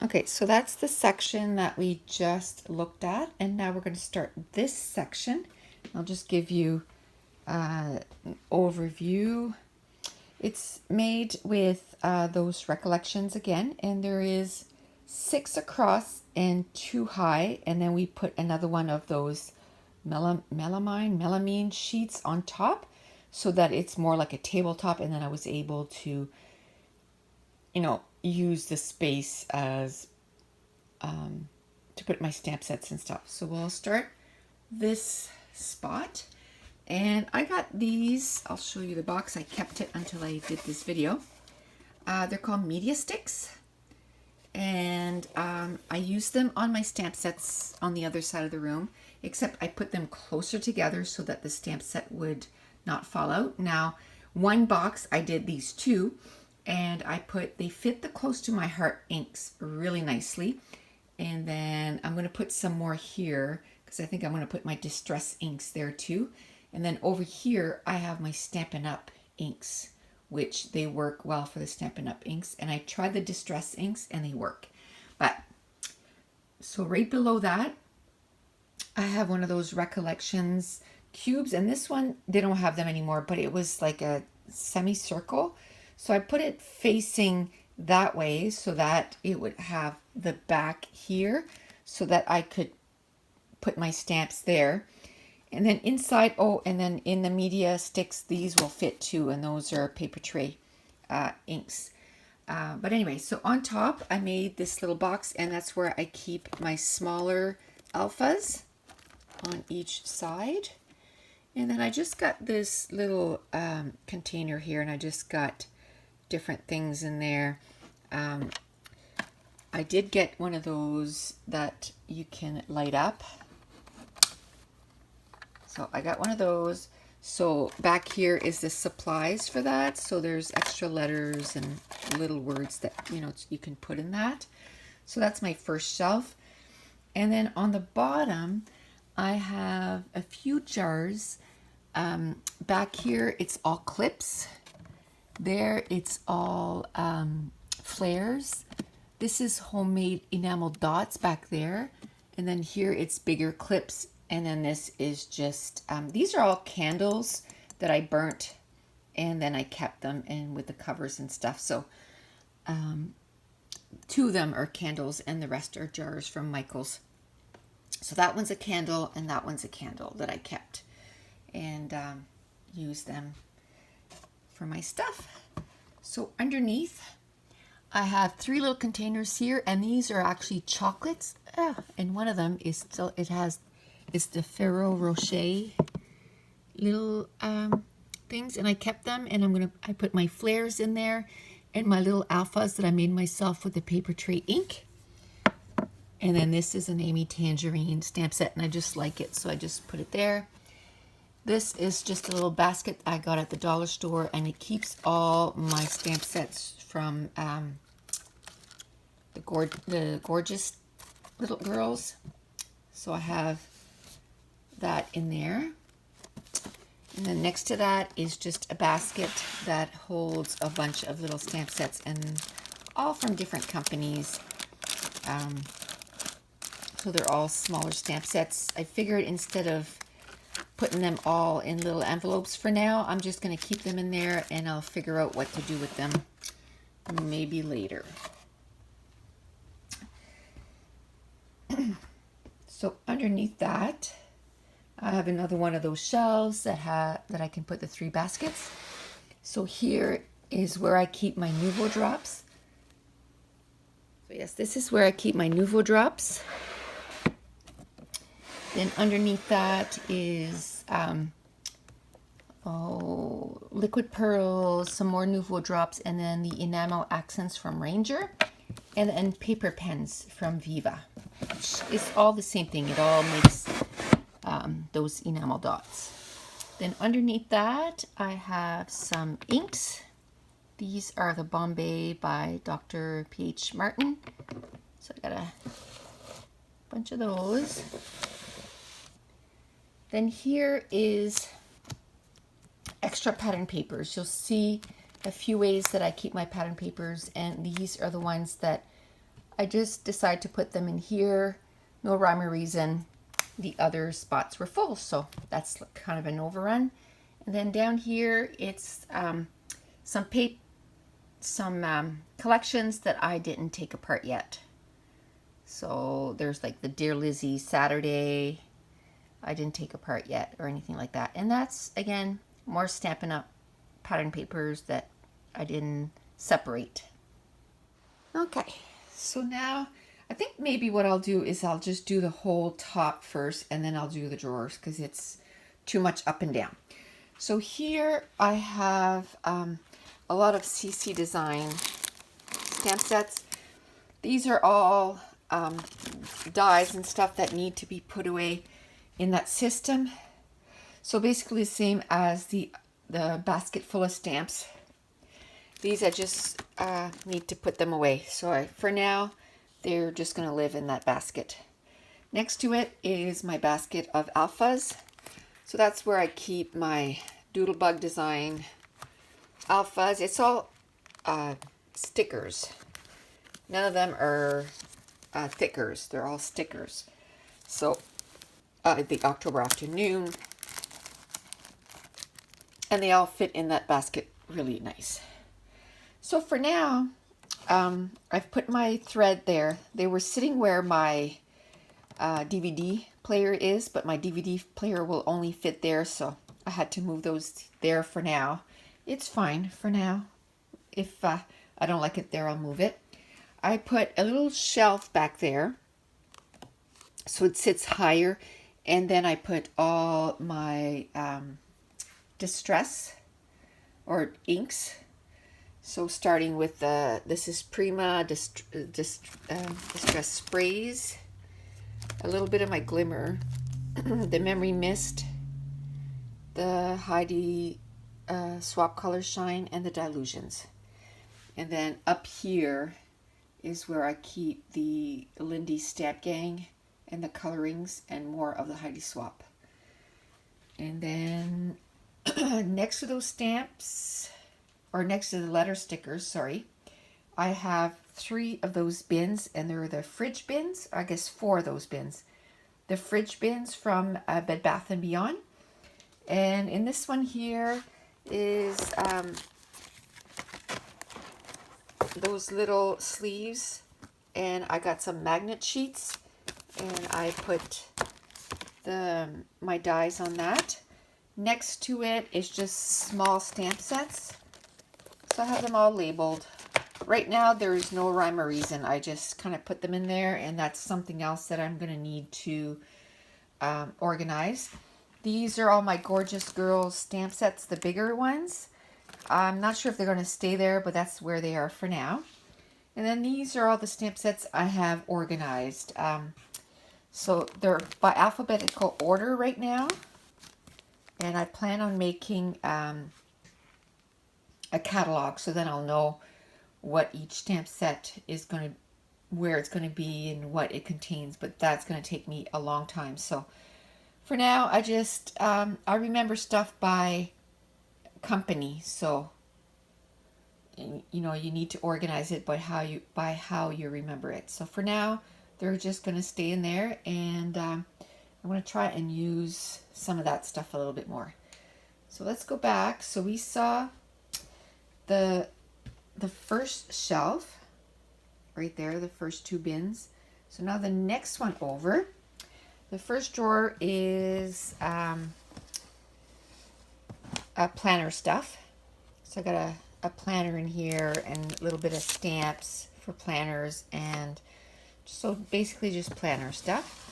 Okay, so that's the section that we just looked at, and now we're going to start this section. I'll just give you an overview. It's made with those recollections again, and there is 6 across and 2 high, and then we put another one of those melamine sheets on top so that it's more like a tabletop, and then I was able to, use the space as to put my stamp sets and stuff. So we'll start this spot. And I got these, I'll show you the box. I kept it until I did this video. They're called media sticks. And I used them on my stamp sets on the other side of the room, except I put them closer together so that the stamp set would not fall out. Now, one box, I did these two, and they fit the Close to My Heart inks really nicely. And then I'm going to put some more here because I think I'm going to put my Distress inks there too. And then over here, I have my Stampin' Up inks, which they work well for the Stampin' Up inks. And I tried the Distress inks and they work. But, so right below that, I have one of those Recollections cubes. And this one, they don't have them anymore, but it was like a semicircle. So I put it facing that way so that it would have the back here so that I could put my stamps there. And then inside, and then in the media sticks, these will fit too, and those are paper tray inks. But anyway, so on top, I made this little box, and that's where I keep my smaller alphas on each side. And then I just got this little container here, and I just got different things in there. I did get one of those that you can light up. So I got one of those. So back here is the supplies for that. So there's extra letters and little words that, you can put in that. So that's my first shelf. And then on the bottom, I have a few jars. Back here, it's all clips. There, it's all flares. This is homemade enamel dots back there. And then here, it's bigger clips. And then this is just, these are all candles that I burnt and then I kept them in with the covers and stuff. So 2 of them are candles and the rest are jars from Michael's. So that one's a candle and that one's a candle that I kept and used them for my stuff. So underneath, I have 3 little containers here, and these are actually chocolates. And one of them is still, it's the Ferrero Rocher little things, and I kept them, and I put my flares in there and my little alphas that I made myself with the paper tray ink. And then this is an Amy Tangerine stamp set, and I just like it, so I just put it there. This is just a little basket I got at the dollar store, and it keeps all my stamp sets from the Gorgeous Little Girls. So I have that in there. And then next to that is just a basket that holds a bunch of little stamp sets, and all from different companies. So they're all smaller stamp sets. I figured instead of putting them all in little envelopes for now, I'm just going to keep them in there, and I'll figure out what to do with them maybe later. So underneath that, I have another one of those shelves that I can put the 3 baskets. So here is where I keep my Nouveau drops. So yes, this is where I keep my Nouveau drops. Then underneath that is liquid pearls, some more Nouveau drops, and then the enamel accents from Ranger, and then paper pens from Viva. It's all the same thing. It all makes those enamel dots. Then underneath that, I have some inks. These are the Bombay by Dr. P.H. Martin. So I got a bunch of those. Then here is extra pattern papers. You'll see a few ways that I keep my pattern papers, and these are the ones that I just decided to put them in here. No rhyme or reason. The other spots were full, so that's kind of an overrun. And then down here, it's some collections that I didn't take apart yet. So there's like the Dear Lizzie Saturday. I didn't take apart yet or anything like that. And that's, again, more Stampin' Up! Pattern papers that I didn't separate. Okay, so now I think maybe what I'll do is I'll just do the whole top first and then I'll do the drawers because it's too much up and down. So here I have a lot of CC Design stamp sets. These are all dies and stuff that need to be put away in that system. So basically the same as the basket full of stamps. These I just need to put them away. So for now, they're just going to live in that basket. Next to it is my basket of alphas. So that's where I keep my Doodlebug Design alphas. It's all stickers. None of them are thickers. They're all stickers. So the October Afternoon. And they all fit in that basket really nice. So for now, I've put my thread there. They were sitting where my DVD player is, but my DVD player will only fit there, so I had to move those there for now. It's fine for now. If I don't like it there, I'll move it. I put a little shelf back there so it sits higher, and then I put all my distress or inks. So starting with this is Prima Distress Sprays, a little bit of my Glimmer, the Memory Mist, the Heidi Swap Color Shine, and the Dilutions. And then up here is where I keep the Lindy Stamp Gang and the colorings and more of the Heidi Swap. And then next to those stamps, or next to the letter stickers, sorry, I have 3 of those bins, and they're the fridge bins. I guess 4 of those bins. The fridge bins from Bed Bath & Beyond. And in this one here is those little sleeves, and I got some magnet sheets, and I put my dies on that. Next to it is just small stamp sets. So I have them all labeled. Right now there is no rhyme or reason. I just kind of put them in there, and that's something else that I'm going to need to organize. These are all my Gorgeous Girls stamp sets, the bigger ones. I'm not sure if they're going to stay there, but that's where they are for now. And then these are all the stamp sets I have organized. So they're by alphabetical order right now. And I plan on making a catalog, so then I'll know what each stamp set is going to, where it's going to be and what it contains. But that's going to take me a long time. So for now, I just, I remember stuff by company. So, you know, you need to organize it by how you remember it. So for now, they're just going to stay in there, and I'm going to try and use some of that stuff a little bit more. So let's go back. So we saw the first shelf right there, the first 2 bins. So now the next one over, the first drawer is planner stuff. So I got a planner in here and a little bit of stamps for planners, and so basically just planner stuff.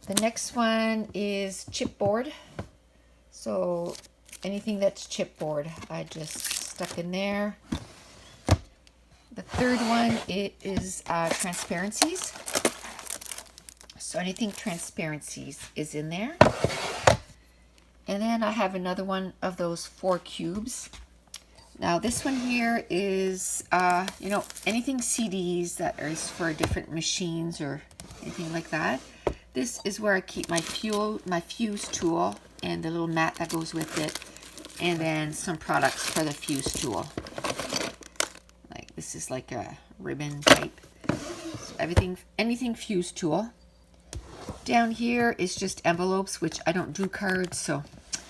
The next one is chipboard. So anything that's chipboard, I just stuck in there. The third one is transparencies. So anything transparencies is in there. And then I have another one of those 4 cubes. Now this one here is, you know, anything CDs that is for different machines or anything like that. This is where I keep my fuse tool and the little mat that goes with it, and then some products for the fuse tool. Like this is like a ribbon type. anything fuse tool. Down here is just envelopes, which I don't do cards, so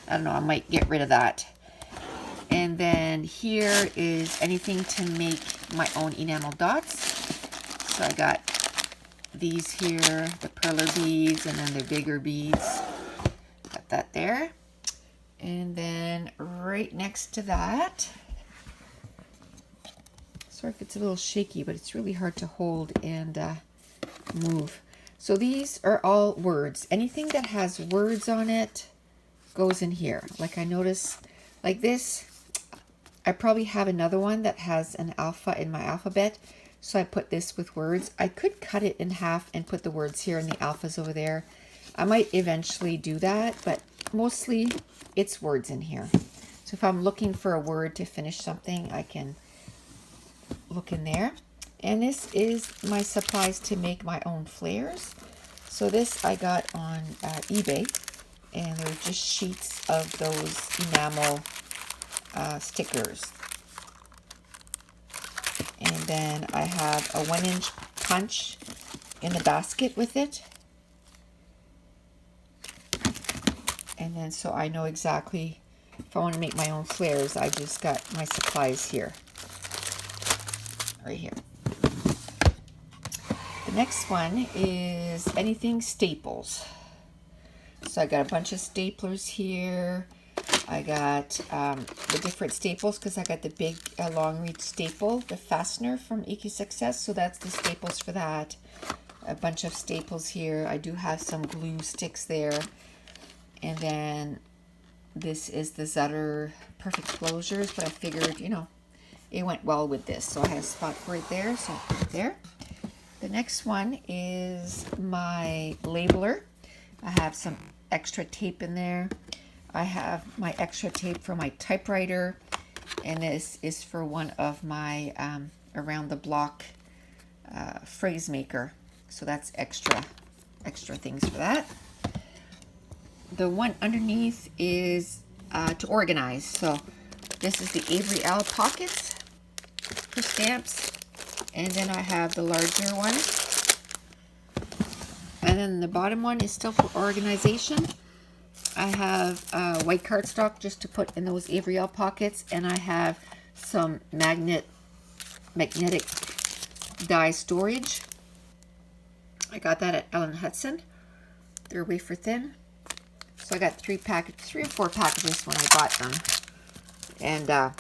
I don't know, I might get rid of that. And then here is anything to make my own enamel dots. So I got these here, the perler beads, and then the bigger beads. Got that there. And then right next to that, sorry if it's a little shaky, but it's really hard to hold and move. So these are all words. Anything that has words on it goes in here. Like I notice, like this, I probably have another one that has an alpha in my alphabet. So I put this with words. I could cut it in half and put the words here and the alphas over there. I might eventually do that, but mostly it's words in here. So if I'm looking for a word to finish something, I can look in there. And this is my supplies to make my own flares. So this I got on eBay, and they're just sheets of those enamel stickers. And then I have a 1-inch punch in the basket with it. And then so I know exactly if I want to make my own flares, I just got my supplies here. Right here. The next one is anything staples. So I got a bunch of staplers here. I got the different staples because I got the big long reach staple, the fastener from EQ Success. So that's the staples for that. A bunch of staples here. I do have some glue sticks there. And then this is the Zutter Perfect Closures, but I figured, you know, it went well with this. So I had a spot for it there, so I put it there. The next one is my labeler. I have some extra tape in there. I have my extra tape for my typewriter, and this is for one of my around the block phrase maker. So that's extra things for that. The one underneath is to organize. So this is the Avery L pockets for stamps. And then I have the larger one. And then the bottom one is still for organization. I have white cardstock just to put in those Avery L pockets. And I have some magnetic die storage. I got that at Ellen Hudson. They're wafer thin. So I got 3 or 4 packages when I bought them. And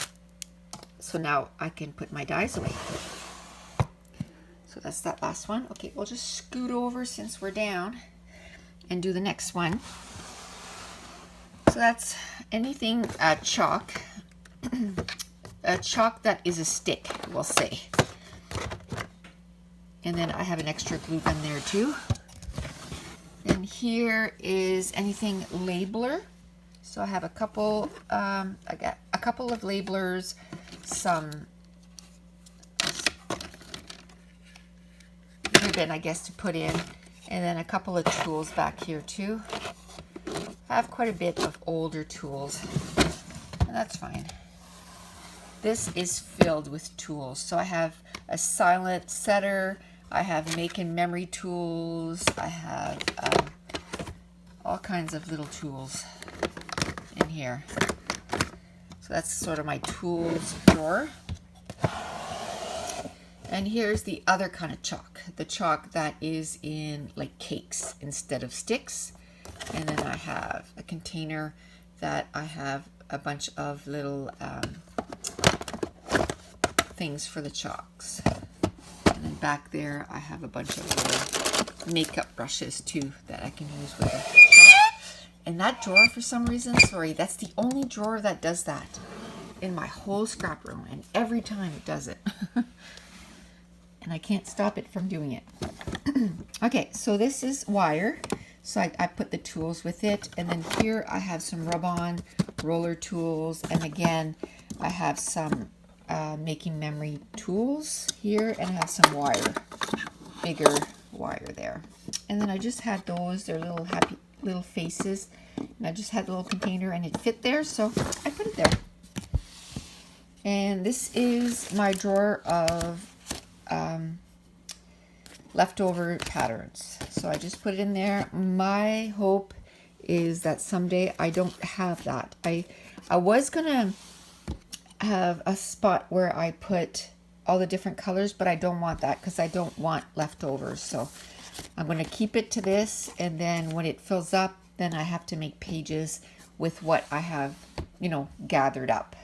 so now I can put my dies away. So that's that last one. Okay, we'll just scoot over since we're down and do the next one. So that's anything chalk. A chalk that is a stick, we'll say. And then I have an extra glue gun there too. And here is anything labeler. So I have a couple, I got a couple of labelers, some ribbon, I guess, to put in, and then a couple of tools back here too. I have quite a bit of older tools, and that's fine. This is filled with tools. So I have a silent setter, I have make and memory tools, I have all kinds of little tools in here. So that's sort of my tools drawer. And here's the other kind of chalk, the chalk that is in like cakes instead of sticks. And then I have a container that I have a bunch of little things for the chalks. And then back there I have a bunch of little makeup brushes too that I can use with the chalk. And that drawer, for some reason, sorry, that's the only drawer that does that in my whole scrap room, and every time it does it. And I can't stop it from doing it. Okay, so this is wire. So I put the tools with it. And then here I have some rub-on roller tools. And again, I have some making memory tools here. And I have some wire, bigger wire there. And then I just had those. They're little happy little faces. And I just had the little container and it fit there. So I put it there. And this is my drawer of leftover patterns. So I just put it in there. My hope is that someday I don't have that. I was gonna have a spot where I put all the different colors, but I don't want that because I don't want leftovers. So I'm going to keep it to this, and then when it fills up, then I have to make pages with what I have, you know, gathered up.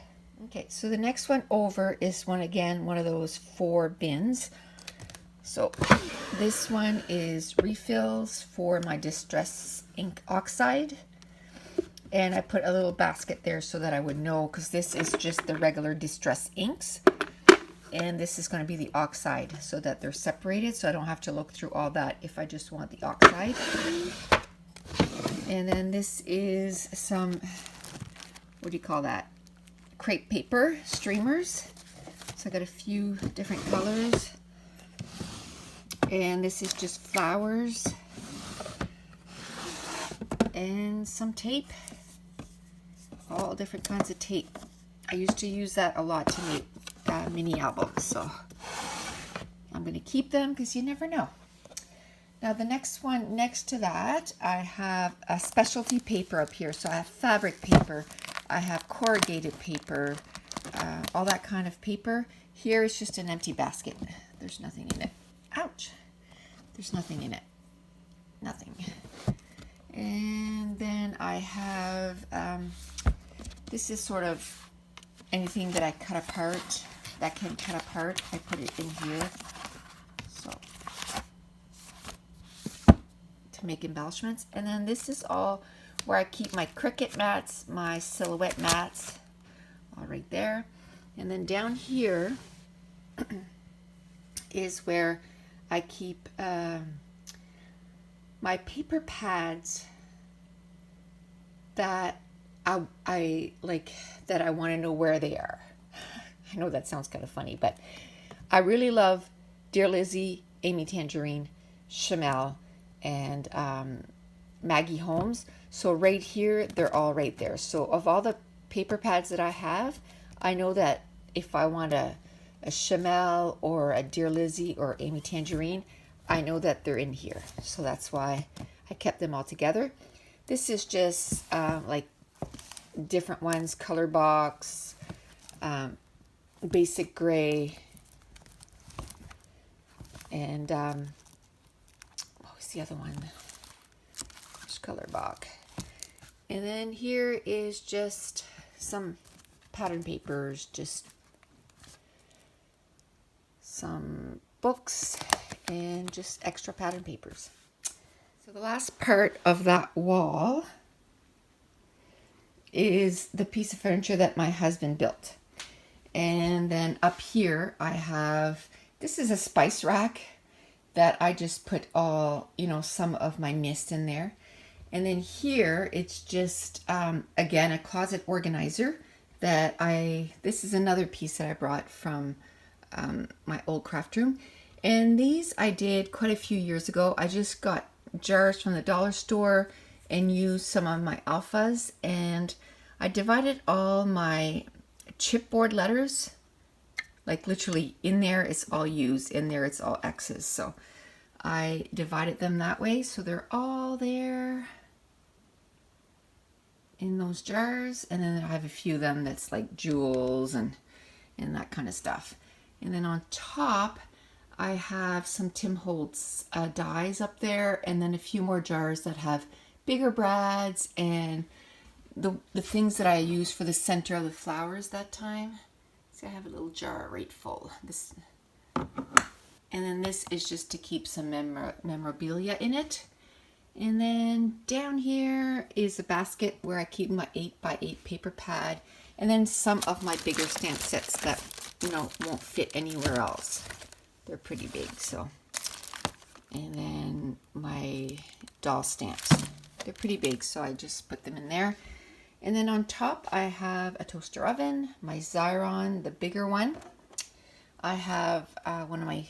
Okay, so the next one over is one of those 4 bins. So this one is refills for my Distress ink oxide. And I put a little basket there so that I would know, because this is just the regular Distress inks. And this is going to be the oxide, so that they're separated, so I don't have to look through all that if I just want the oxide. And then this is some, what do you call that? Crepe paper streamers. So I got a few different colors. And this is just flowers. And some tape. All different kinds of tape. I used to use that a lot to make mini albums, so I'm going to keep them because you never know. Now the next one next to that, I have a specialty paper up here. So I have fabric paper, I have corrugated paper, all that kind of paper. Here is just an empty basket. There's nothing in it. Ouch! There's nothing in it. Nothing. And then I have, this is sort of anything that I cut apart, that can cut apart, I put it in here. So, to make embellishments. And then this is all where I keep my Cricut mats, my silhouette mats, all right there. And then down here is where I keep my paper pads that I like, that I want to know where they are. I know that sounds kind of funny, but I really love Dear Lizzie, Amy Tangerine, Chamel, and Maggie Holmes. So right here, they're all right there. So of all the paper pads that I have, I know that if I want a Chamel or a Dear Lizzie or Amy Tangerine, I know that they're in here. So that's why I kept them all together. This is just like different ones, color box, basic gray, and what was the other one? There's color box. And then here is just some pattern papers, just some books, and just extra pattern papers. So the last part of that wall is the piece of furniture that my husband built. And then up here I have, this is a spice rack that I just put all, you know, some of my mist in there. And then here it's just, again, a closet organizer that this is another piece that I brought from my old craft room. And these I did quite a few years ago. I just got jars from the dollar store and used some of my alphas, and I divided all my chipboard letters, like literally in there it's all U's, in there it's all X's. So I divided them that way, so they're all there in those jars. And then I have a few of them that's like jewels and that kind of stuff. And then on top I have some Tim Holtz dies up there, and then a few more jars that have bigger brads and the things that I use for the center of the flowers that time. See, I have a little jar right full. This, and then this is just to keep some memorabilia in it. And then down here is a basket where I keep my 8x8 paper pad, and then some of my bigger stamp sets that, you know, won't fit anywhere else. They're pretty big, so. And then my doll stamps. They're pretty big, so I just put them in there. And then on top I have a toaster oven, my Xyron, the bigger one. I have one of my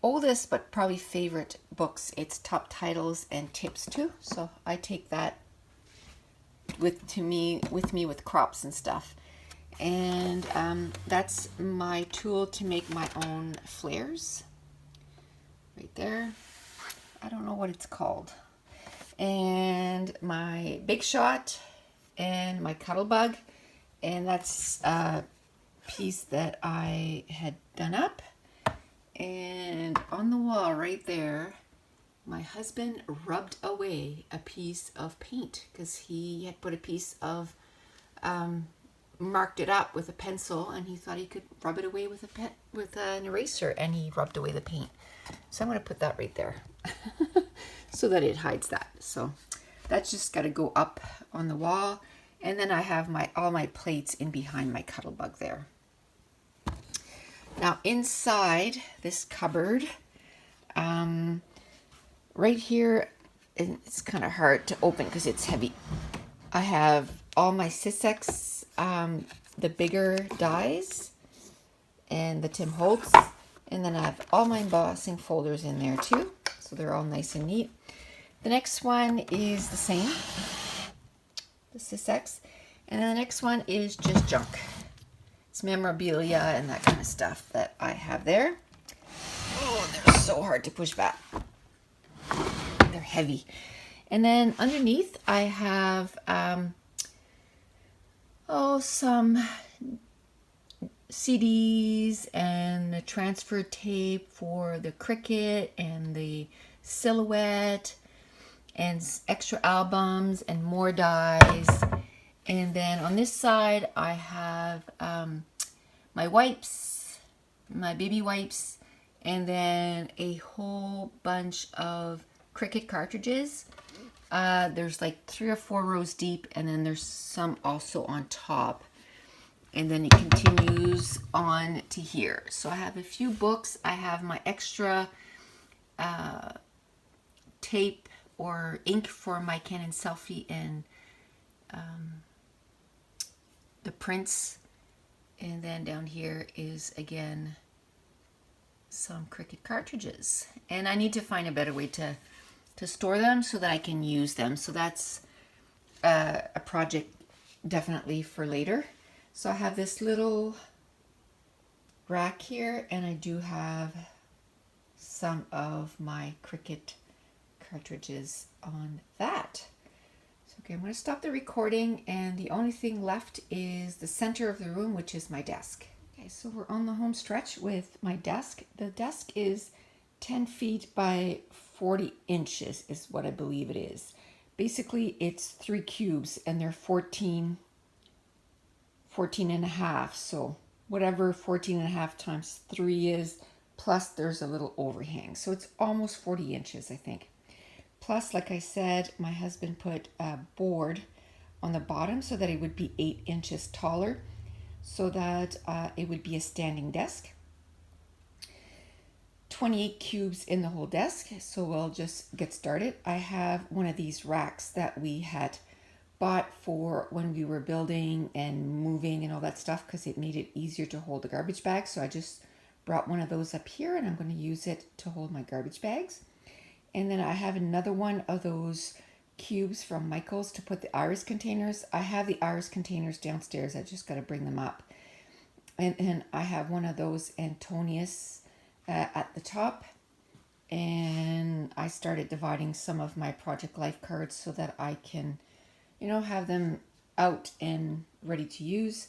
oldest but probably favorite books. It's Top Titles and Tips too. So I take that with me with crops and stuff. And that's my tool to make my own flares. right there. I don't know what it's called. And my Big Shot and my Cuttlebug. And that's a piece that I had done up. And on the wall right there, my husband rubbed away a piece of paint because he had put a piece of, marked it up with a pencil, and he thought he could rub it away with an eraser, and he rubbed away the paint. So I'm going to put that right there so that it hides that. So that's just got to go up on the wall. And then I have all my plates in behind my Cuttlebug there. Now inside this cupboard, right here, and it's kind of hard to open because it's heavy. I have all my Sisex, the bigger dies, and the Tim Holtz, and then I have all my embossing folders in there too, so they're all nice and neat. The next one is the same, the Sisex, and then the next one is just junk. It's memorabilia and that kind of stuff that I have there. Oh, they're so hard to push back. They're heavy. And then underneath I have some CDs and the transfer tape for the Cricut and the Silhouette and extra albums and more dies. And then on this side I have my wipes, my baby wipes, and then a whole bunch of Cricut cartridges. There's like 3 or 4 rows deep, and then there's some also on top. And then it continues on to here. So I have a few books. I have my extra tape or ink for my Canon selfie and the prints. And then down here is again some Cricut cartridges. And I need to find a better way to store them so that I can use them. So that's a project definitely for later. So I have this little rack here, and I do have some of my Cricut cartridges on that. So, okay, I'm going to stop the recording, and the only thing left is the center of the room, which is my desk. Okay, so we're on the home stretch with my desk. The desk is 10 feet by 40 inches is what I believe it is. Basically, it's 3 cubes, and they're 14 and a half. So whatever 14 and a half times 3 is, plus there's a little overhang. So it's almost 40 inches, I think. Plus, like I said, my husband put a board on the bottom so that it would be 8 inches taller, so that it would be a standing desk. 28 cubes in the whole desk, so we'll just get started. I have one of these racks that we had bought for when we were building and moving and all that stuff, because it made it easier to hold the garbage bags. So I just brought one of those up here, and I'm going to use it to hold my garbage bags. And then I have another one of those cubes from Michael's to put the iris containers. I have the iris containers downstairs. I just got to bring them up. And I have one of those Antonius at the top, and I started dividing some of my Project Life cards so that I can, have them out and ready to use.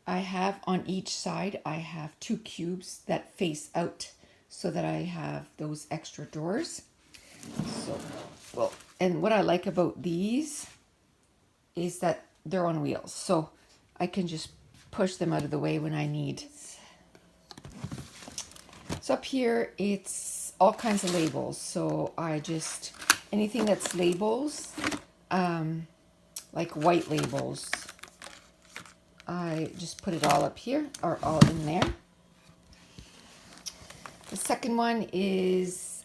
I have on each side, I have 2 cubes that face out so that I have those extra drawers. So, well, and what I like about these is that they're on wheels, so I can just push them out of the way when I need. So up here, it's all kinds of labels. So anything that's labels, like white labels, I just put it all up here, or all in there. The second one is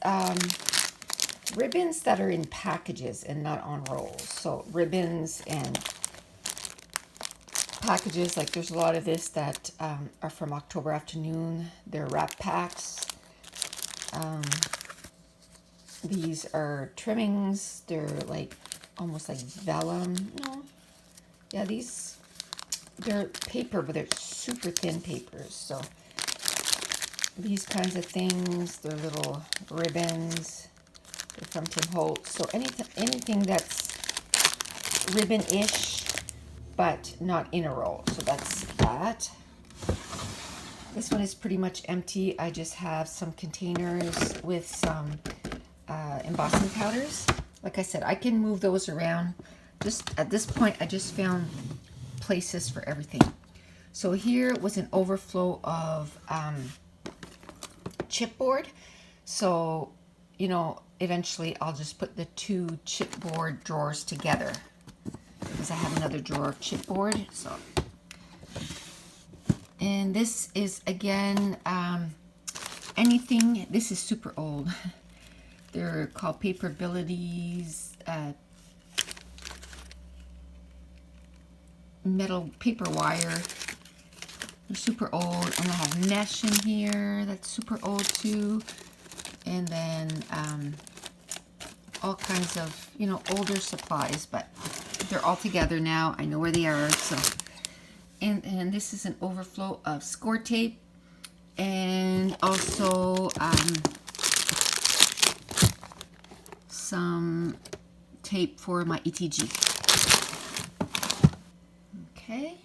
ribbons that are in packages and not on rolls. So ribbons and packages, like there's a lot of this that are from October Afternoon. They're wrap packs. These are trimmings. They're like almost like vellum. No, yeah, they're paper, but they're super thin papers. So these kinds of things. They're little ribbons. They're from Tim Holtz. So anything that's ribbon-ish, but not in a roll. So that's that. This one is pretty much empty. I just have some containers with some embossing powders. Like I said, I can move those around. Just at this point, I just found places for everything. So here was an overflow of chipboard. So, you know, eventually I'll just put the two chipboard drawers together because I have another drawer of chipboard. So, and this is again anything. This is super old. They're called Paperabilities, metal paper wire. They're super old, and I have mesh in here that's super old too, and then all kinds of, you know, older supplies, but they're all together now. I know where they are. So, and this is an overflow of score tape, and also some tape for my ETG. Okay.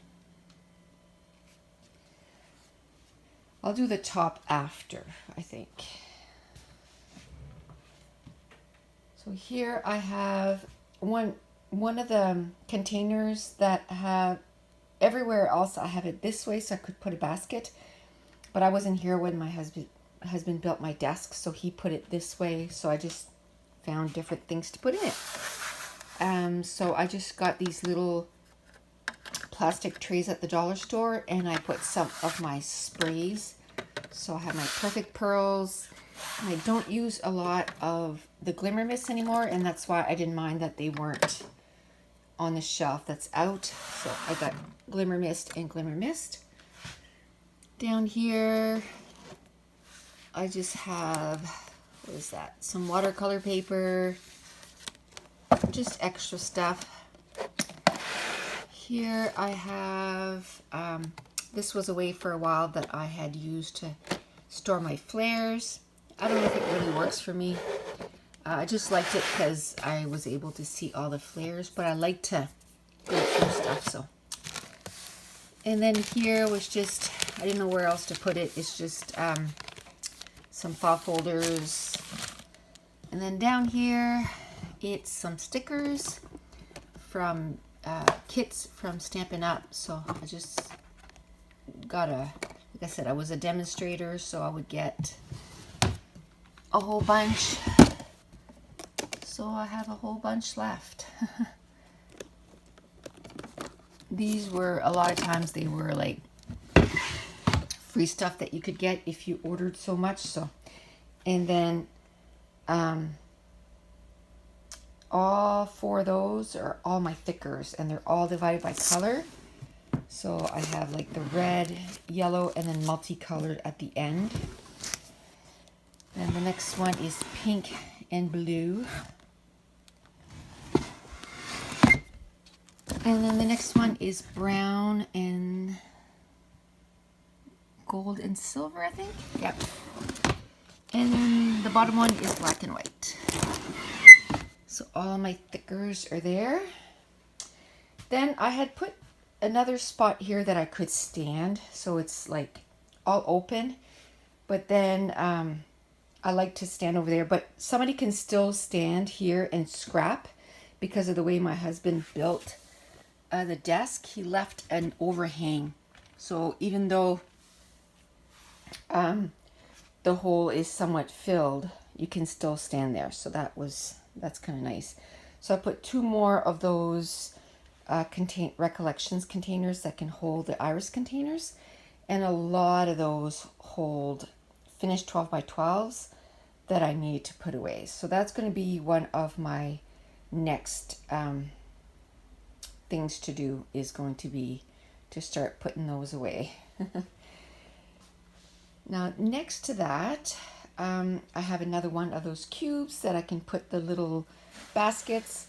I'll do the top after, I think. So here I have one of the containers that have, everywhere else I have it this way so I could put a basket, but I wasn't here when my husband built my desk, so he put it this way, so I just found different things to put in it. So I just got these little plastic trays at the dollar store, and I put some of my sprays. So I have my Perfect Pearls. I don't use a lot of the Glimmer Mist anymore, and that's why I didn't mind that they weren't on the shelf that's out. So I got Glimmer Mist and Glimmer Mist. Down here, I just have, what is that? Some watercolor paper, just extra stuff. Here I have, this was a way for a while that I had used to store my flares. I don't know if it really works for me. I just liked it because I was able to see all the flares, but I like to go through stuff, so. And then here was just, I didn't know where else to put it. It's just some file folders. And then down here, it's some stickers from kits from Stampin' Up. So I just got like I said, I was a demonstrator, so I would get a whole bunch. So I have a whole bunch left. These were, a lot of times they were like free stuff that you could get if you ordered so much. So, and then all four of those are all my thickers, and they're all divided by color. So I have like the red, yellow, and then multicolored at the end. And the next one is pink and blue. And then the next one is brown and gold and silver, I think. Yep. And then the bottom one is black and white. So all my thickers are there. Then I had put another spot here that I could stand, so it's like all open. But then I like to stand over there, but somebody can still stand here and scrap because of the way my husband built the desk. He left an overhang, so even though the hole is somewhat filled, you can still stand there. So that's kind of nice. So I put two more of those recollections containers that can hold the iris containers, and a lot of those hold finished 12 by 12s that I need to put away. So that's going to be one of my next things to do, is going to be to start putting those away. Now next to that, I have another one of those cubes that I can put the little baskets.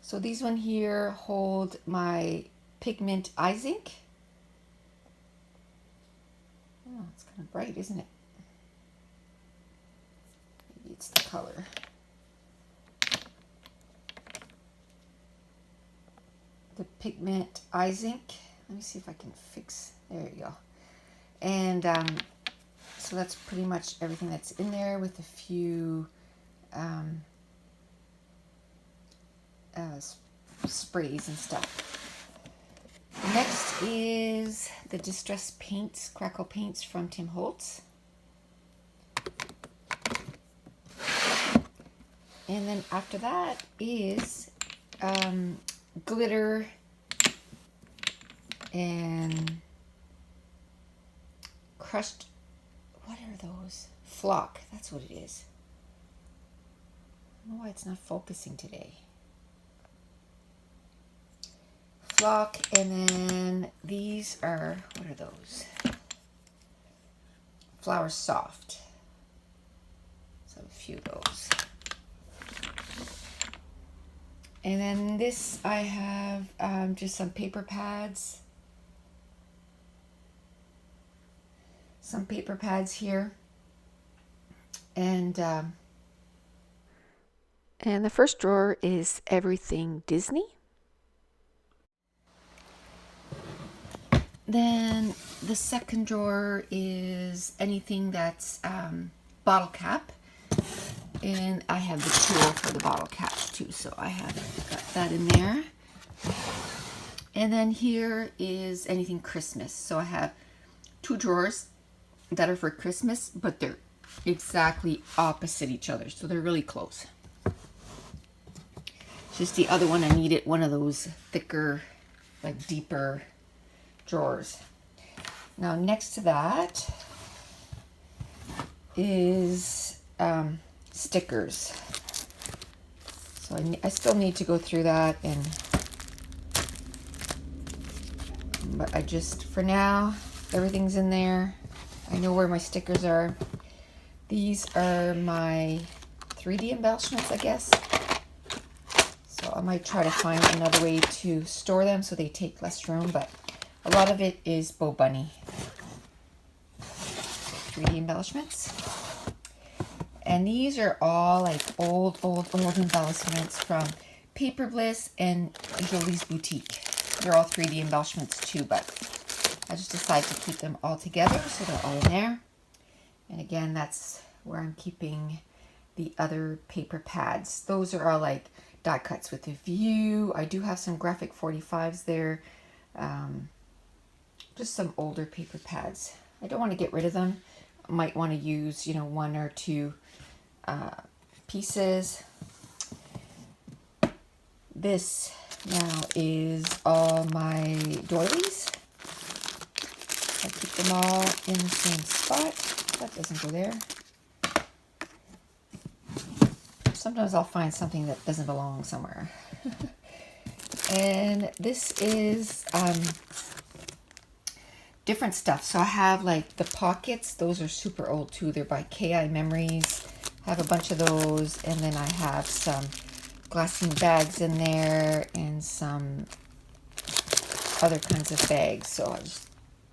So these one here hold my pigment eye zinc. Oh, it's kind of bright, isn't it? What's the color? The pigment Eyes Ink. Let me see if I can fix. There you go. And so that's pretty much everything that's in there, with a few sprays and stuff. Next is the Distress Paints, Crackle Paints from Tim Holtz. And then after that is glitter and crushed, what are those? Flock, that's what it is. I don't know why it's not focusing today. Flock, and then these are, what are those? Flower Soft. So a few of those. And then this, I have just some paper pads. Some paper pads here. And the first drawer is Everything Disney. Then the second drawer is anything that's bottle cap. And I have the tool for the bottle cap too, so I have got that in there. And then here is anything Christmas. So I have two drawers that are for Christmas, but they're exactly opposite each other, so they're really close. Just the other one, I needed one of those thicker, like deeper drawers. Now next to that is stickers. So I still need to go through that, but I just, for now, everything's in there. I know where my stickers are. These are my 3D embellishments, I guess. So I might try to find another way to store them so they take less room, but a lot of it is Bo Bunny 3D embellishments. And these are all like old embellishments from Paper Bliss and Jolie's Boutique. They're all 3D embellishments too, but I just decided to keep them all together, so they're all in there. And again, that's where I'm keeping the other paper pads. Those are all like die cuts with a view. I do have some graphic 45s there. Just some older paper pads. I don't want to get rid of them. I might want to use, you know, one or two pieces. This now is all my doilies. I keep them all in the same spot. That doesn't go there. Sometimes I'll find something that doesn't belong somewhere. And this is different stuff. So I have like the pockets. Those are super old too. They're by KI Memories. I have a bunch of those. And then I have some glassine bags in there and some other kinds of bags. So I'll just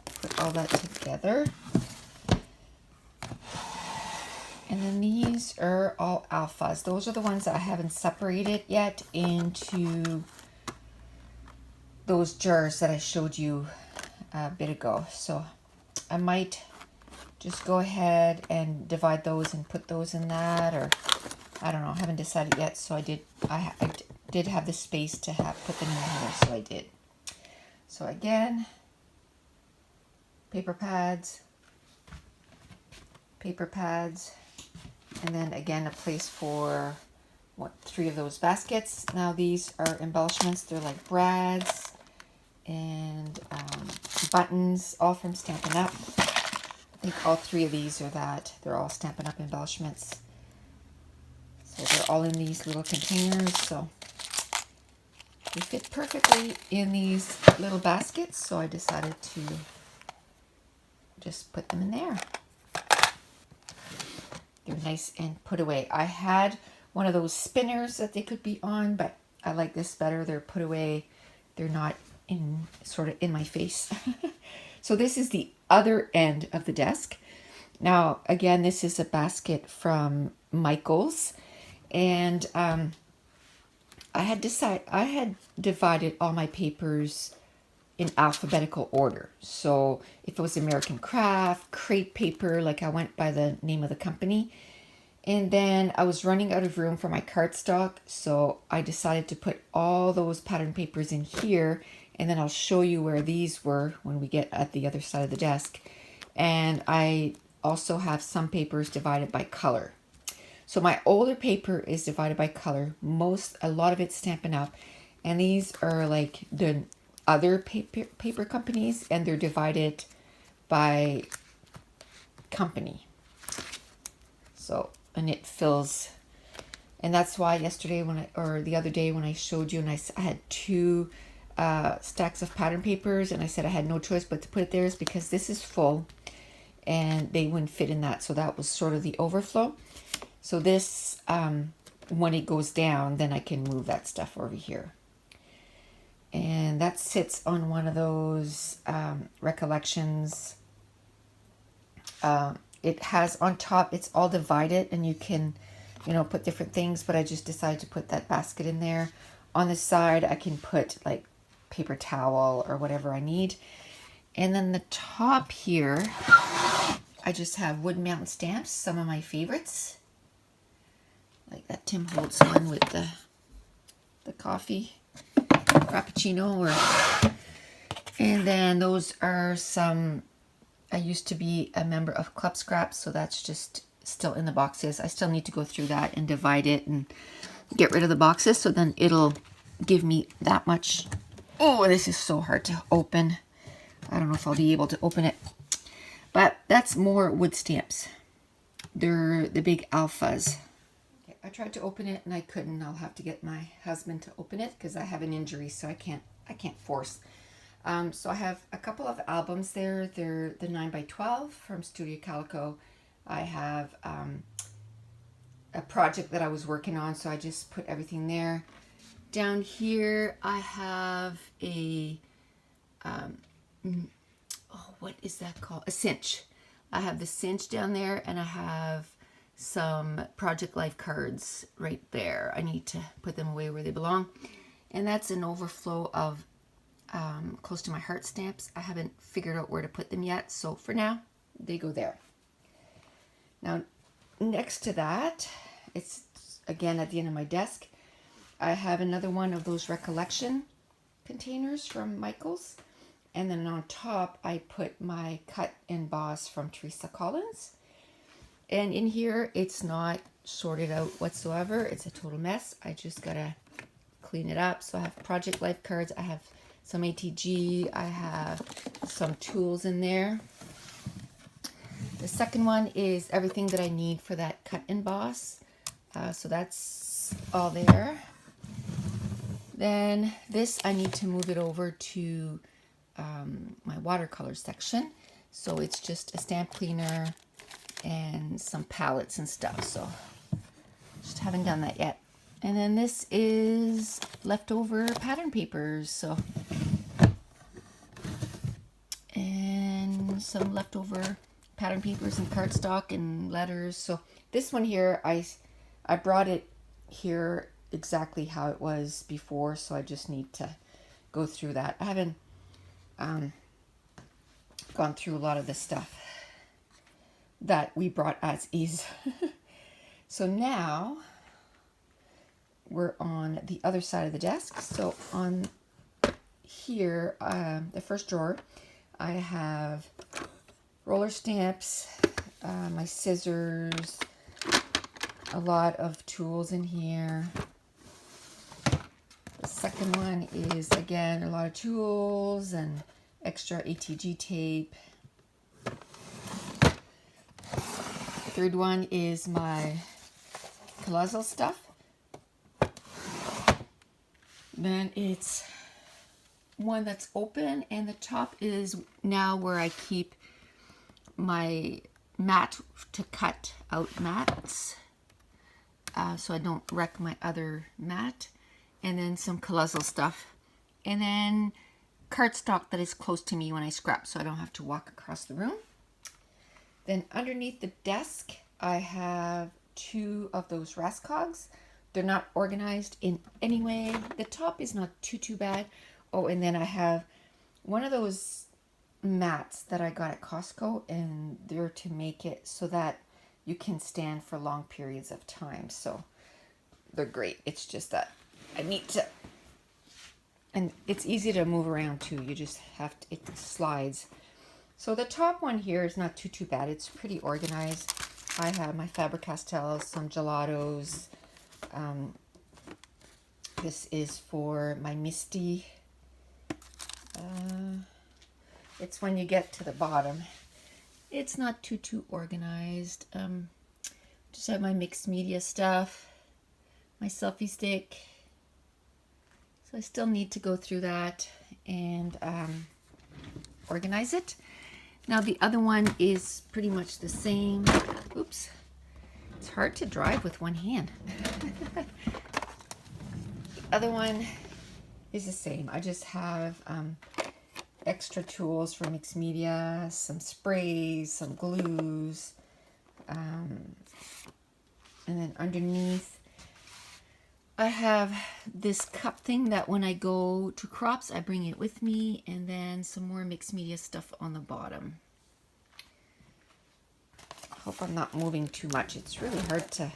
put all that together. And then these are all alphas. Those are the ones that I haven't separated yet into those jars that I showed you a bit ago. So I might just go ahead and divide those and put those in that, or I don't know, I haven't decided yet. So I did have the space to put them in here, so I did. So again, paper pads, and then again a place for what, 3 of those baskets. Now these are embellishments. They're like brads and buttons, all from Stampin' Up. I think all 3 of these are that. They're all Stampin' Up embellishments. So they're all in these little containers. So they fit perfectly in these little baskets. So I decided to just put them in there. They're nice and put away. I had one of those spinners that they could be on, but I like this better. They're put away. They're not sort of in my face. So this is the other end of the desk. Now, again, this is a basket from Michael's, and I had divided all my papers in alphabetical order. So if it was American Craft, crepe paper, like I went by the name of the company. And then I was running out of room for my cardstock, so I decided to put all those pattern papers in here, and then I'll show you where these were when we get at the other side of the desk. And I also have some papers divided by color. So my older paper is divided by color. A lot of it's Stampin' Up. And these are like the other paper companies, and they're divided by company. So, and it fills, and that's why yesterday or the other day when I showed you, and I had two stacks of pattern papers, and I said I had no choice but to put it there, is because this is full and they wouldn't fit in that. So that was sort of the overflow. So this, when it goes down, then I can move that stuff over here. And that sits on one of those recollections. It has on top, it's all divided, and you can, put different things, but I just decided to put that basket in there. On the side, I can put like paper towel or whatever I need. And then the top here, I just have wood mount stamps, some of my favorites. Like that Tim Holtz one with the coffee frappuccino, and then those are some. I used to be a member of Club Scraps, so that's just still in the boxes. I still need to go through that and divide it and get rid of the boxes, so then it'll give me that much. Oh, this is so hard to open. I don't know if I'll be able to open it, but that's more wood stamps. They're the big alphas. Okay, I tried to open it and I couldn't. I'll have to get my husband to open it because I have an injury, so I can't force. So I have a couple of albums there. They're the 9x12 from Studio Calico. I have a project that I was working on, so I just put everything there. Down here I have a, what is that called? A cinch. I have the cinch down there, and I have some Project Life cards right there. I need to put them away where they belong. And that's an overflow of close to my heart stamps. I haven't figured out where to put them yet, so for now they go there. Now next to that, it's again at the end of my desk, I have another one of those recollection containers from Michael's, and then on top I put my cut and emboss from Teresa Collins. And in here it's not sorted out whatsoever. It's a total mess. I just gotta clean it up. So I have Project Life cards, I have some ATG, I have some tools in there. The second one is everything that I need for that cut and emboss. So that's all there. Then this, I need to move it over to my watercolor section. So it's just a stamp cleaner and some palettes and stuff. So just haven't done that yet. And then this is leftover pattern papers. So, and some leftover pattern papers and cardstock and letters. So this one here, I brought it here exactly how it was before, so I just need to go through that. I haven't gone through a lot of the stuff that we brought as is. So now we're on the other side of the desk. So on here, the first drawer, I have roller stamps, my scissors, a lot of tools in here. The second one is, again, a lot of tools and extra ATG tape. Third one is my colossal stuff. Then it's one that's open, and the top is now where I keep my mat to cut out mats, so I don't wreck my other mat. And then some colossal stuff, and then cardstock that is close to me when I scrap, so I don't have to walk across the room. Then underneath the desk, I have 2 of those Rascogs. They're not organized in any way. The top is not too bad. Oh, and then I have one of those mats that I got at Costco, and they're to make it so that you can stand for long periods of time. So they're great. It's just that I need to, and it's easy to move around too. You just have to, it slides. So the top one here is not too bad. It's pretty organized. I have my Faber-Castells, some gelatos. This is for my Misty. It's when you get to the bottom. It's not too organized. Just have my mixed media stuff, my selfie stick. So I still need to go through that and organize it. Now the other one is pretty much the same. Oops, it's hard to drive with one hand. The other one is the same. I just have extra tools for mixed media, some sprays, some glues, and then underneath I have this cup thing that when I go to crops I bring it with me, and then some more mixed media stuff on the bottom. I hope I'm not moving too much. It's really hard to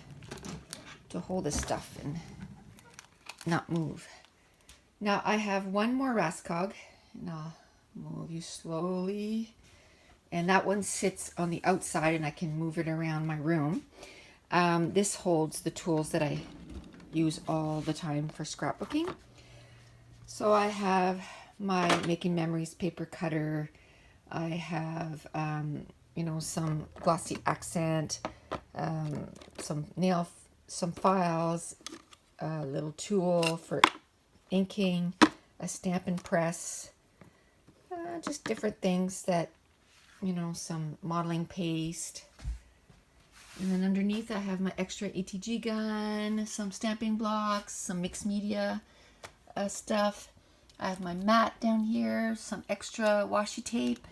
hold this stuff and not move. Now I have one more Rascog, and I'll move you slowly, and that one sits on the outside and I can move it around my room. This holds the tools that I use all the time for scrapbooking. So I have my Making Memories paper cutter. I have you know, some glossy accent, some some files, a little tool for inking, a Stampin' Press, just different things that, you know, some modeling paste. And then underneath I have my extra ATG gun, some stamping blocks, some mixed media stuff. I have my mat down here, some extra washi tape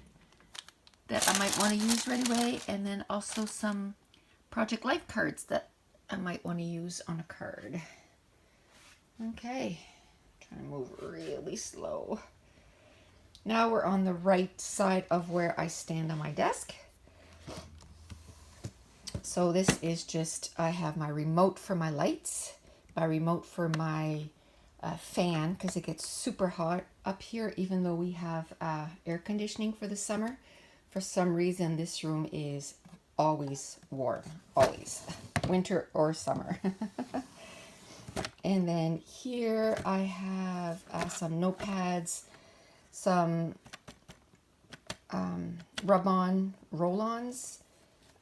that I might want to use right away, and then also some Project Life cards that I might want to use on a card. Okay, trying to move really slow. Now we're on the right side of where I stand on my desk. So this is just, I have my remote for my lights, my remote for my fan, because it gets super hot up here, even though we have air conditioning for the summer. For some reason, this room is always warm, always, winter or summer. And then here I have some notepads, some rub-on roll-ons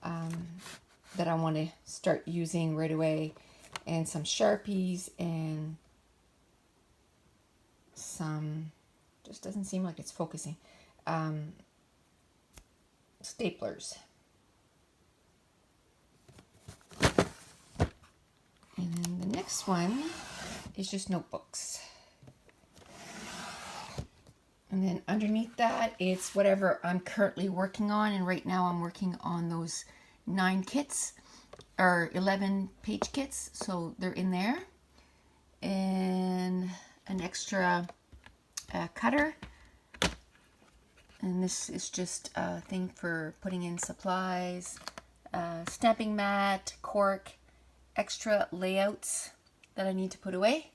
that I want to start using right away, and some Sharpies, and some, just doesn't seem like it's focusing, staplers. And then the next one is just notebooks. And then underneath that, it's whatever I'm currently working on. And right now I'm working on those 9 kits, or 11 page kits. So they're in there. And an extra cutter. And this is just a thing for putting in supplies, stamping mat, cork, extra layouts that I need to put away.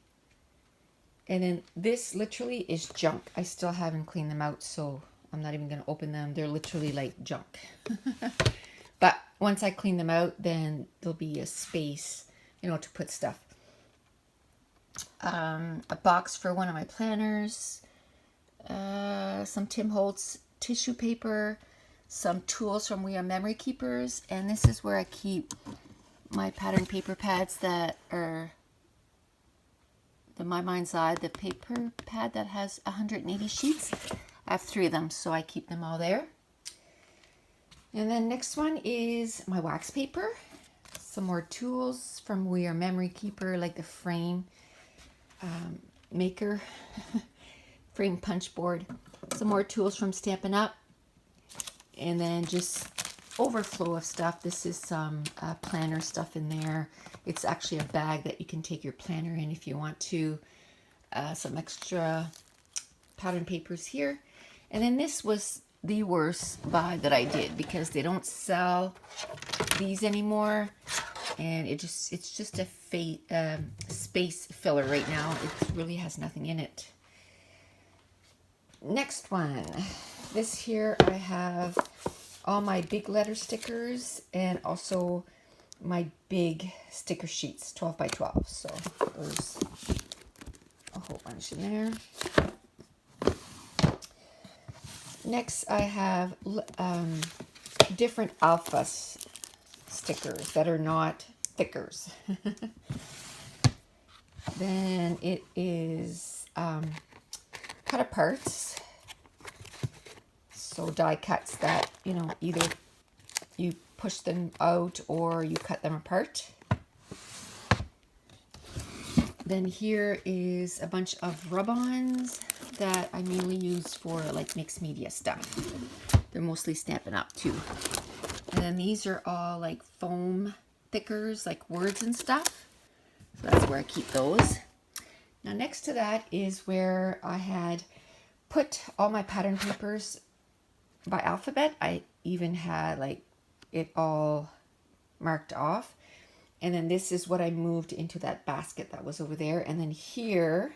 And then this literally is junk. I still haven't cleaned them out, so I'm not even going to open them. They're literally like junk. But once I clean them out, then there'll be a space, you know, to put stuff. A box for one of my planners, some Tim Holtz tissue paper, some tools from We Are Memory Keepers, and this is where I keep my pattern paper pads that are the My Mind's Eye, the paper pad that has 180 sheets. I have 3 of them, so I keep them all there. And then next one is my wax paper, some more tools from We Are Memory Keeper, like the frame maker, frame punch board, some more tools from Stampin' Up, and then just overflow of stuff. This is some planner stuff in there. It's actually a bag that you can take your planner in if you want to. Some extra pattern papers here. And then this was the worst buy that I did because they don't sell these anymore. And it's just a space filler right now. It really has nothing in it. Next one. This here I have all my big letter stickers and also my big sticker sheets, 12 by 12. So there's a whole bunch in there. Next I have different alpha stickers that are not stickers. Then it is cut aparts. So die cuts that, you know, either you push them out or you cut them apart. Then here is a bunch of rub-ons that I mainly use for like mixed media stuff. They're mostly Stampin' Up too. And then these are all like foam thickers, like words and stuff. So that's where I keep those. Now next to that is where I had put all my pattern papers by alphabet. I even had like it all marked off. And then this is what I moved into that basket that was over there. And then here,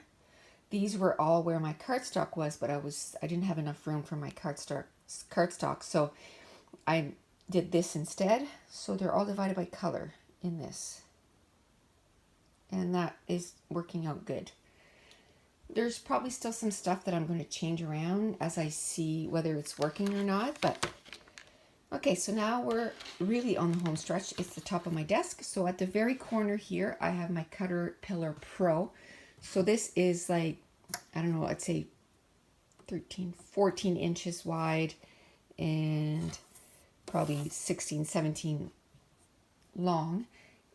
these were all where my cardstock was, but I didn't have enough room for my cardstock. So I did this instead. So they're all divided by color in this. And that is working out good. There's probably still some stuff that I'm going to change around as I see whether it's working or not, but okay, so now we're really on the home stretch. It's the top of my desk. So at the very corner here, I have my Caterpillar Pro. So this is like, I don't know, I'd say 14 inches wide and probably 16, 17 long.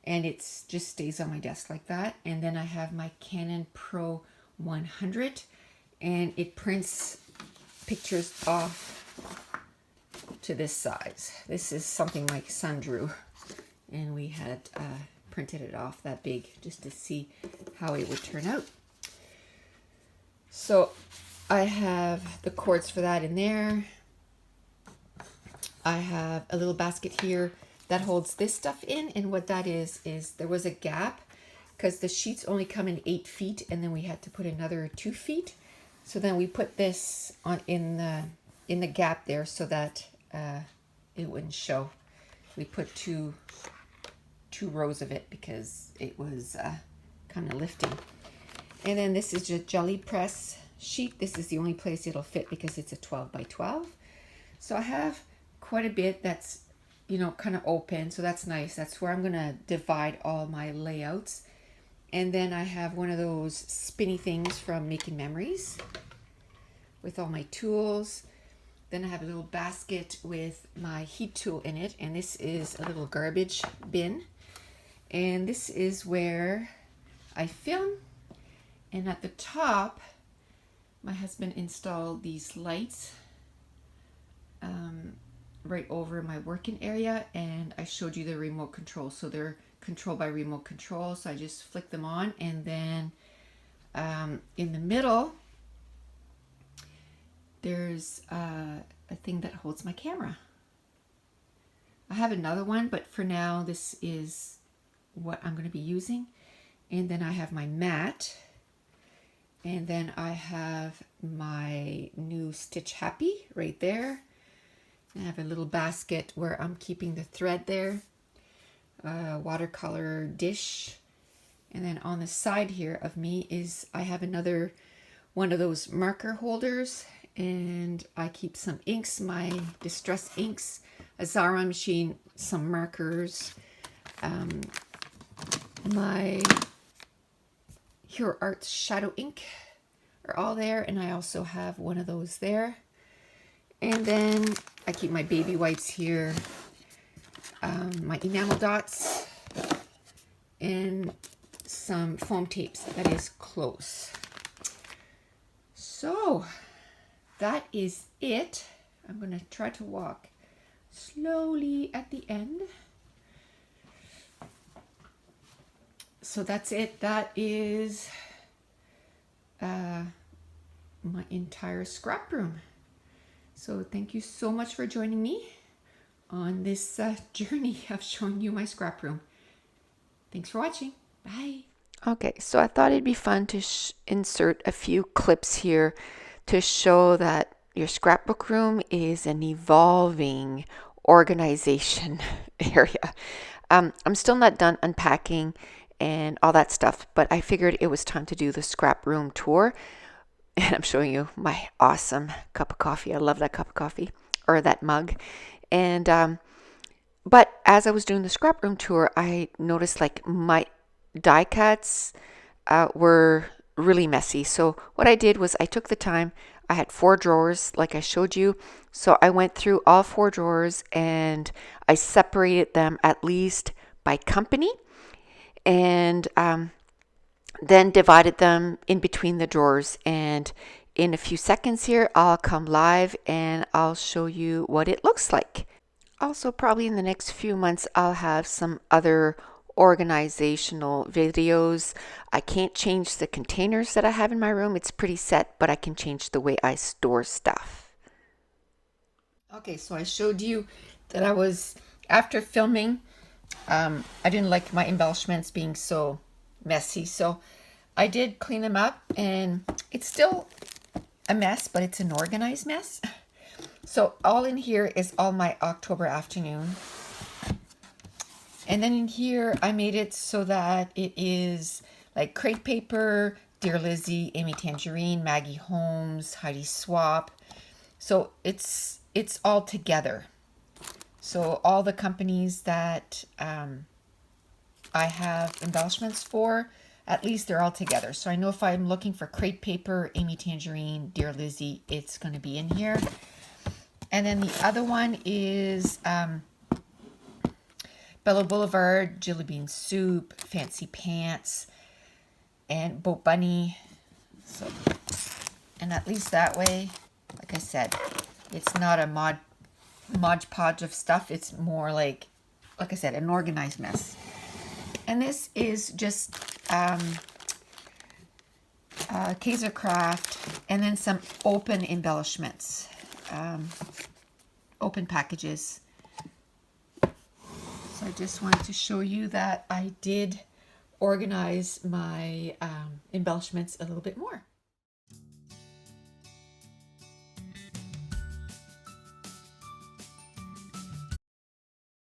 And it just stays on my desk like that. And then I have my Canon Pro 100 and it prints pictures off to this size. This is something my son drew and we had printed it off that big just to see how it would turn out. So I have the cords for that in there. I have a little basket here that holds this stuff in, and what that is there was a gap because the sheets only come in 8 feet and then we had to put another 2 feet. So then we put this on in the gap there so that it wouldn't show. We put two rows of it because it was kind of lifting. And then this is just jelly press sheet. This is the only place it'll fit because it's a 12 by 12. So I have quite a bit that's, you know, kind of open. So that's nice. That's where I'm going to divide all my layouts. And then I have one of those spinny things from Making Memories with all my tools. Then I have a little basket with my heat tool in it. And this is a little garbage bin. And this is where I film. And at the top, my husband installed these lights right over my working area. And I showed you the remote control. So they're controlled by remote control. So I just flick them on. And then in the middle, there's a thing that holds my camera. I have another one, but for now, this is what I'm going to be using. And then I have my mat. And then I have my new Stitch Happy right there. I have a little basket where I'm keeping the thread there. Watercolor dish. And then on the side here of me is I have another one of those marker holders. And I keep some inks, my Distress inks, a Zara machine, some markers, my Hero Arts shadow ink are all there, and I also have one of those there. And then I keep my baby wipes here, my enamel dots, and some foam tapes that is close. So that is it. I'm going to try to walk slowly at the end. So that's it. That is my entire scrap room. So thank you so much for joining me on this journey of showing you my scrap room. Thanks for watching. Bye. Okay, so I thought it'd be fun to insert a few clips here to show that your scrapbook room is an evolving organization area. I'm still not done unpacking and all that stuff, but I figured it was time to do the scrap room tour. And I'm showing you my awesome cup of coffee. I love that cup of coffee, or that mug. And but as I was doing the scrap room tour, I noticed like my die cuts were really messy. So what I did was I took the time. I had 4 drawers like I showed you. So I went through all 4 drawers and I separated them at least by company, and then divided them in between the drawers. And in a few seconds here, I'll come live and I'll show you what it looks like. Also, probably in the next few months, I'll have some other organizational videos. I can't change the containers that I have in my room. It's pretty set, but I can change the way I store stuff. Okay, so I showed you that I was, after filming, I didn't like my embellishments being so messy, so I did clean them up, and it's still a mess, but it's an organized mess. So all in here is all my October afternoon. And then in here, I made it so that it is like crate paper, Dear Lizzie, Amy Tangerine, Maggie Holmes, Heidi Swap. So it's all together. So all the companies that I have embellishments for, at least they're all together. So I know if I'm looking for crate paper, Amy Tangerine, Dear Lizzie, it's going to be in here. And then the other one is Bella Boulevard, Jelly Bean Soup, Fancy Pants, and Boat Bunny. So, and at least that way, like I said, it's not a Mod Podge of stuff. It's more like I said, an organized mess. And this is just Kaiser Craft, and then some open embellishments, open packages. So I just wanted to show you that I did organize my embellishments a little bit more.